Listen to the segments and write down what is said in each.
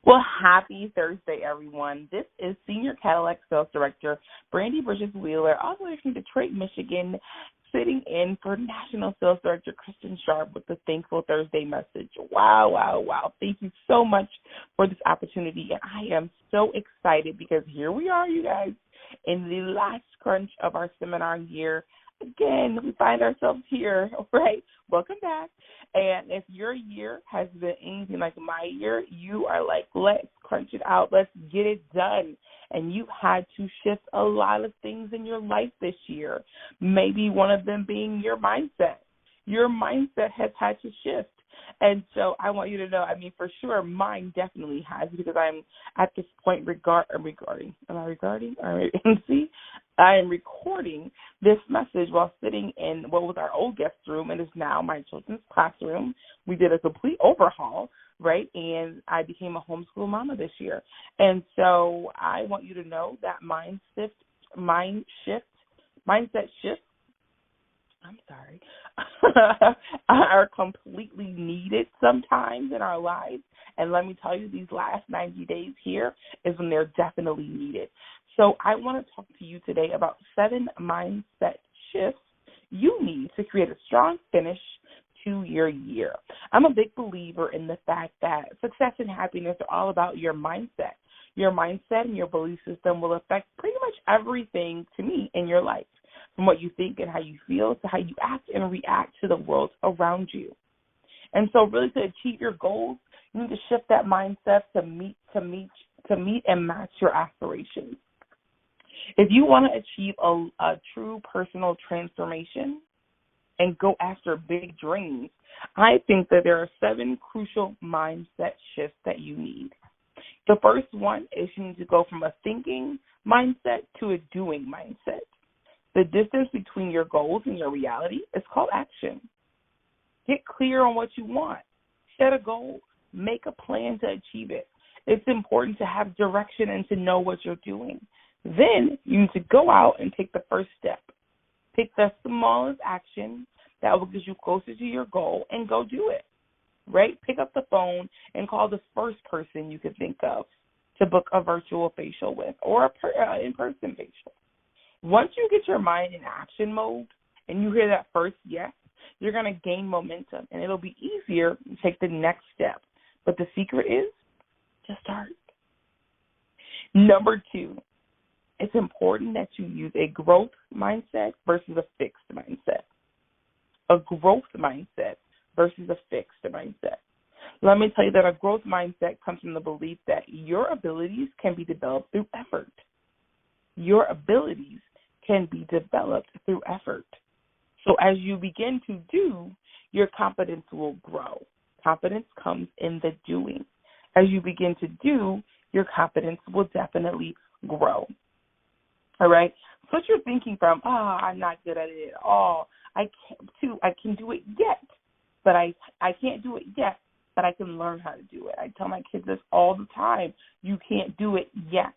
Well, happy Thursday, everyone. This is Senior Cadillac Sales Director Brandi Wheeler, all the way from Detroit, Michigan, sitting in for National Sales Director Kristen Sharp with the Thankful Thursday message. Wow, wow, wow. Thank you so much for this opportunity, and I am so excited because here we are, you guys, in the last crunch of our seminar year. Again, we find ourselves here, right? Welcome back. And if your year has been anything like my year, you are like, let's crunch it out. Let's get it done. And you've had to shift a lot of things in your life this year. Maybe one of them being your mindset. Your mindset has had to shift. And so I want you to know, for sure, mine definitely has, because I'm at this point I am recording this message while sitting in what was our old guest room and is now my children's classroom. We did a complete overhaul, right? And I became a homeschool mama this year. And so I want you to know that mindset shifts are completely needed sometimes in our lives. And let me tell you, these last 90 days here is when they're definitely needed. So I want to talk to you today about 7 mindset shifts you need to create a strong finish to your year. I'm a big believer in the fact that success and happiness are all about your mindset. Your mindset and your belief system will affect pretty much everything, to me, in your life, from what you think and how you feel to how you act and react to the world around you. And so really, to achieve your goals, you need to shift that mindset to meet and match your aspirations. If you want to achieve a true personal transformation and go after big dreams, I think that there are 7 crucial mindset shifts that you need. The first one is you need to go from a thinking mindset to a doing mindset. The distance between your goals and your reality is called action. Get clear on what you want. Set a goal. Make a plan to achieve it. It's important to have direction and to know what you're doing. Then you need to go out and take the first step. Pick the smallest action that will get you closer to your goal and go do it, right? Pick up the phone and call the first person you can think of to book a virtual facial with or an in-person facial. Once you get your mind in action mode and you hear that first yes, you're going to gain momentum, and it'll be easier to take the next step. But the secret is to start. Number 2, it's important that you use a growth mindset versus a fixed mindset. A growth mindset versus a fixed mindset. Let me tell you that a growth mindset comes from the belief that your abilities can be developed through effort. Your abilities can be developed through effort. So as you begin to do, your confidence will grow. Confidence comes in the doing. As you begin to do, your confidence will definitely grow. All right? So you're thinking from, I'm not good at it at all. I can do it yet, but I can't do it yet, but I can learn how to do it. I tell my kids this all the time. You can't do it yet,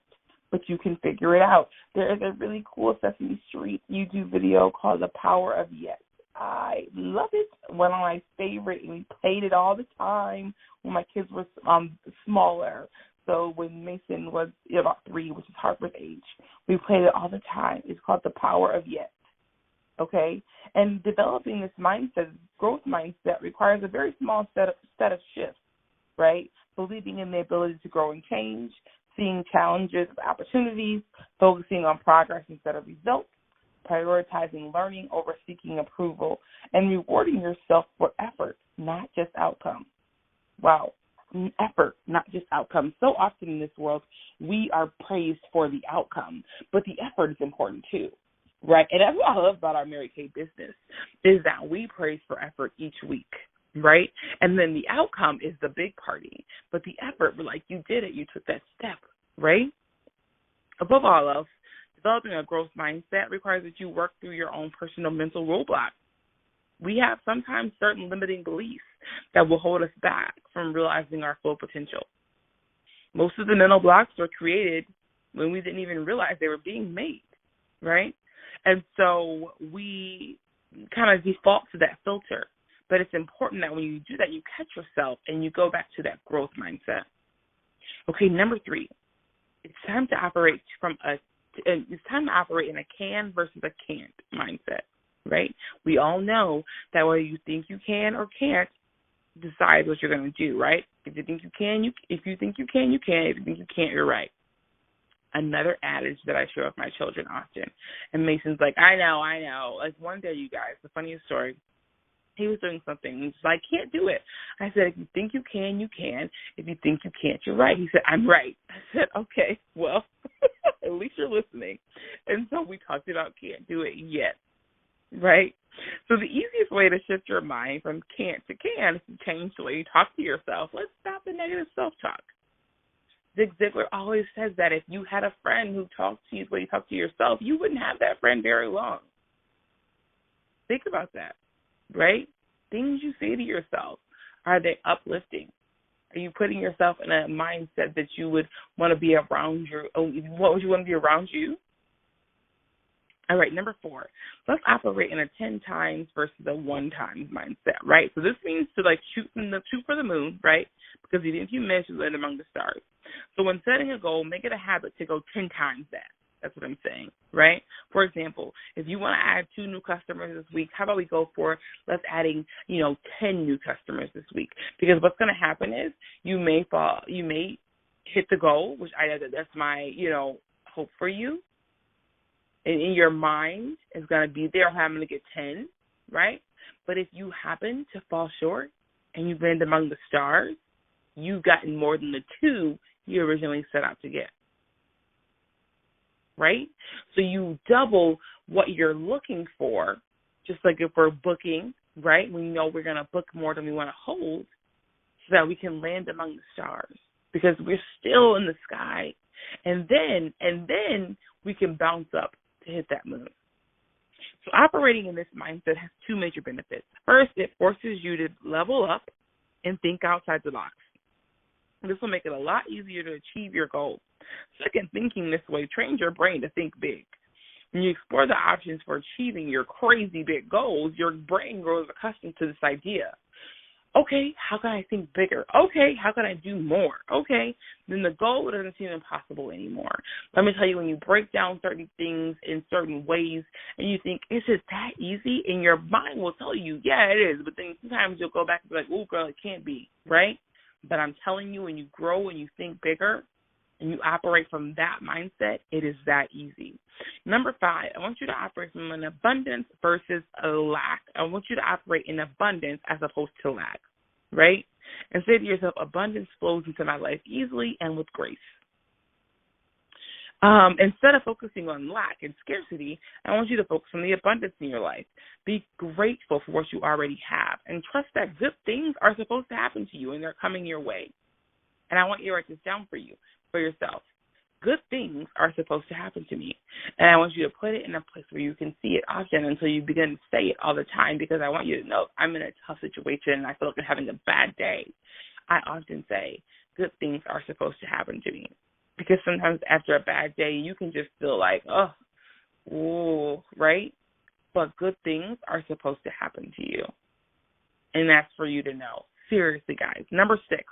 but you can figure it out. There is a really cool Sesame Street YouTube video called The Power of Yes. I love it. One of my favorite, and we played it all the time when my kids were smaller. So when Mason was about 3, which is Harper's age, we played it all the time. It's called The Power of Yes. Okay? And developing this mindset, growth mindset, requires a very small set of shifts, right? Believing in the ability to grow and change, seeing challenges as opportunities, focusing on progress instead of results, prioritizing learning over seeking approval, and rewarding yourself for effort, not just outcome. Wow. Effort, not just outcome. So often in this world, we are praised for the outcome, but the effort is important too, right? And that's what I love about our Mary Kay business, is that we praise for effort each week, right? And then the outcome is the big party, but the effort, we're like, you did it, you took that step, right? Above all else, developing a growth mindset requires that you work through your own personal mental roadblocks. We have sometimes certain limiting beliefs that will hold us back from realizing our full potential. Most of the mental blocks were created when we didn't even realize they were being made, right? And so we kind of default to that filter. But it's important that when you do that, you catch yourself and you go back to that growth mindset. Okay, number 3, it's time to operate in a can versus a can't mindset, right? We all know that whether you think you can or can't decides what you're going to do, right? If you think you can, if you think you can, you can. If you think you can't, you're right. Another adage that I share with my children often. And Mason's like, I know. Like one day, you guys, the funniest story, he was doing something. And he's like, I can't do it. I said, if you think you can, you can. If you think you can't, you're right. He said, I'm right. I said, okay, well, at least you're listening. And so we talked about can't do it yet, right? So the easiest way to shift your mind from can't to can is to change the way you talk to yourself. Let's stop the negative self-talk. Zig Ziglar always says that if you had a friend who talked to you the way you talk to yourself, you wouldn't have that friend very long. Think about that, right? Things you say to yourself, are they uplifting? Are you putting yourself in a mindset that you would want to be around what would you want to be around you? All right, number 4, let's operate in a 10 times versus a 1 times mindset, right? So this means to shoot for the moon, right? Because even if you miss, you land among the stars. So when setting a goal, make it a habit to go 10 times that. That's what I'm saying, right? For example, if you want to add 2 new customers this week, how about we go for let's adding 10 new customers this week? Because what's going to happen is you may hit the goal, which that's my hope for you. And in your mind, it's going to be there, I'm going to get 10, right? But if you happen to fall short and you land among the stars, you've gotten more than the 2 you originally set out to get, right? So you double what you're looking for, just like if we're booking, right? We know we're going to book more than we want to hold so that we can land among the stars because we're still in the sky. And then we can bounce up to hit that moon. So operating in this mindset has 2 major benefits. First, it forces you to level up and think outside the box. This will make it a lot easier to achieve your goals. Second, thinking this way trains your brain to think big. When you explore the options for achieving your crazy big goals, your brain grows accustomed to this idea. Okay, how can I think bigger? Okay, how can I do more? Okay, then the goal doesn't seem impossible anymore. Let me tell you, when you break down certain things in certain ways and you think, is it that easy? And your mind will tell you, yeah, it is. But then sometimes you'll go back and be like, oh, girl, it can't be, right? But I'm telling you, when you grow and you think bigger and you operate from that mindset, it is that easy. Number 5, I want you to operate from an abundance versus a lack. I want you to operate in abundance as opposed to lack, right? And say to yourself, abundance flows into my life easily and with grace. Instead of focusing on lack and scarcity, I want you to focus on the abundance in your life. Be grateful for what you already have and trust that good things are supposed to happen to you and they're coming your way. And I want you to write this down for yourself. Good things are supposed to happen to me. And I want you to put it in a place where you can see it often until you begin to say it all the time, because I want you to know if I'm in a tough situation and I feel like I'm having a bad day, I often say, good things are supposed to happen to me. Because sometimes after a bad day, you can just feel like, right? But good things are supposed to happen to you. And that's for you to know. Seriously, guys. Number 6,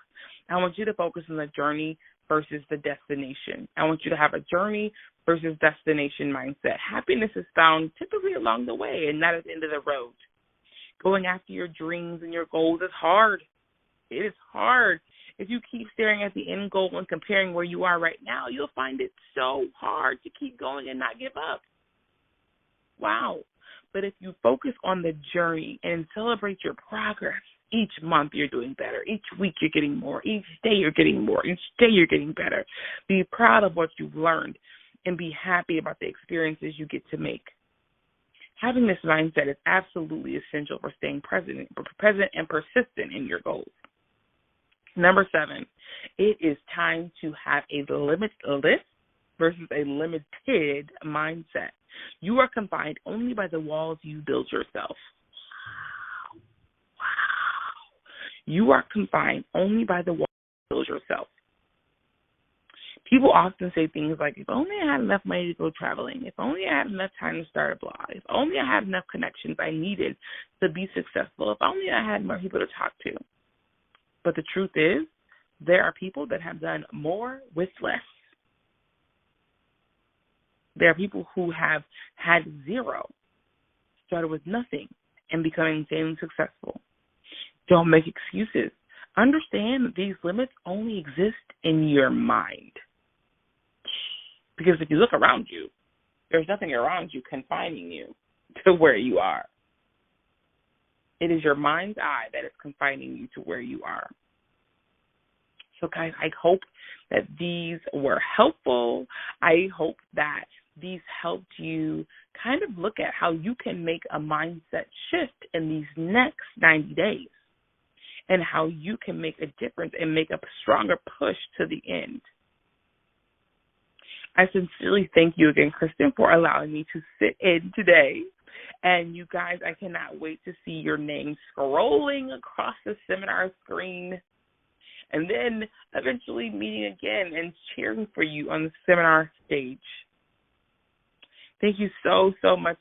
I want you to focus on the journey versus the destination. I want you to have a journey versus destination mindset. Happiness is found typically along the way and not at the end of the road. Going after your dreams and your goals is hard. It is hard. If you keep staring at the end goal and comparing where you are right now, you'll find it so hard to keep going and not give up. Wow. But if you focus on the journey and celebrate your progress, each month you're doing better. Each week you're getting more. Each day you're getting more. Each day you're getting better. Be proud of what you've learned and be happy about the experiences you get to make. Having this mindset is absolutely essential for staying present and persistent in your goals. Number 7, it is time to have a limitless versus a limited mindset. You are confined only by the walls you build yourself. Wow. You are confined only by the walls you build yourself. People often say things like, if only I had enough money to go traveling, if only I had enough time to start a blog, if only I had enough connections I needed to be successful, if only I had more people to talk to. But the truth is, There are people that have done more with less. There are people who have had zero, started with nothing, and become insanely successful. Don't make excuses. Understand that these limits only exist in your mind. Because if you look around you, there's nothing around you confining you to where you are. It is your mind's eye that is confining you to where you are. So, guys, I hope that these were helpful. I hope that these helped you kind of look at how you can make a mindset shift in these next 90 days and how you can make a difference and make a stronger push to the end. I sincerely thank you again, Kristen, for allowing me to sit in today. And you guys, I cannot wait to see your name scrolling across the seminar screen and then eventually meeting again and cheering for you on the seminar stage. Thank you so, so much,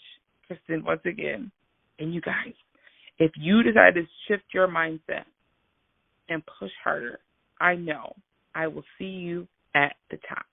Kristen, once again. And you guys, if you decide to shift your mindset and push harder, I know I will see you at the top.